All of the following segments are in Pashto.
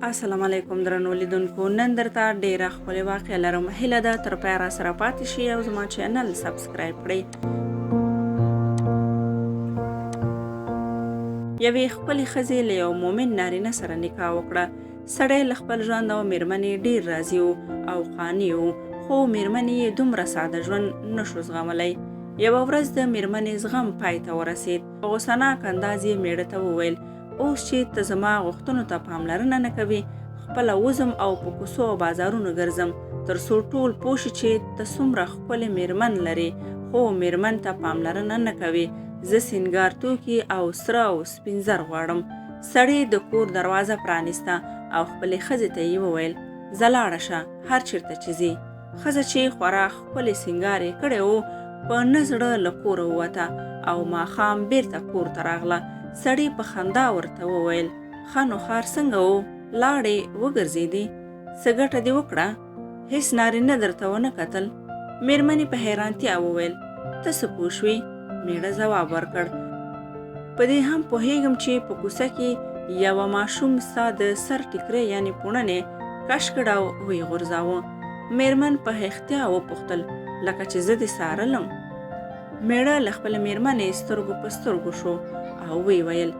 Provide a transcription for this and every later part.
السلام علیکم درنو لیدونکو، نن درته ډیره ښکلې واقعه لرم. هیله ده تر پایه راسره پاتې شئ او زما چینل سبسکرایب کړئ. یوې ښکلې ښځې له یو مومن نارینه سره نکاح وکړه. سړی له خپل ژوند او میرمنې ډیر راضي و او قانع و، خو میرمنې یې دومره ساده ژوند نشو زغملی. یوه ورځ د میرمنې زغم پای ته ورسید. په غوسناک انداز یې میړه ته وویل: اوس چې ته زما غوښتنو ته پاملرنه نه کوې، خپله وزم او په کوڅو او بازارونو ګرځم تر څو ټول پوه شي چې ته څومره ښکلې میرمن لرې، خو میرمن ته پاملرنه نه کوې. زه سینګار توکي او سره او سپین زر غواړم. سړی د کور دروازه پرانیسته او خپلې ښځې ته یې وویل: ځه لاړه شه هر چېرته چې ځې. ښځه چې خورا ښکلی سینګار یې کړی و، په نه زړه له کوره ووته او ماښام بیرته کور ته راغله. سړي په خندا ورته وویل: ښه نو ښار څنګه و؟ لاړې وګرځېدې؟ څه ګټه دې وکړه؟ هېڅ نارینه درته ونه کتل؟ میرمنې په حیرانتیا وویل: ته څه پوه شوې؟ میړه ځواب ورکړ: په دې هم پوهېږم چې په کوڅه کې یوه ماشوم ستا د سر ټیکری یعنې پوړنې کش کړ او ویې غورځاوه. میرمن په احتیا وپوښتل: لکه چې زه دې څارلم؟ میړه له خپلې میرمنې سترګو په سترګو شو او وی ویل: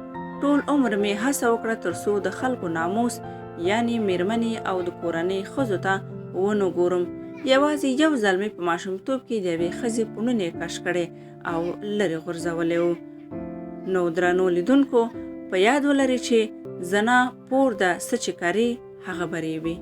ټول عمر مې هڅه وکړه تر څو د خلکو ناموس یعنې میرمنې او د کورنۍ ښځو ته ونه ګورم. یوازې یو ځل مې په ماشومتوب کې د یوې ښځې پوړنې کش کړې او لرې غورځولی و. نو درنو لیدونکو، په یاد ولرئ چې زنا پور ده څه چې کرې هغه به ریبې.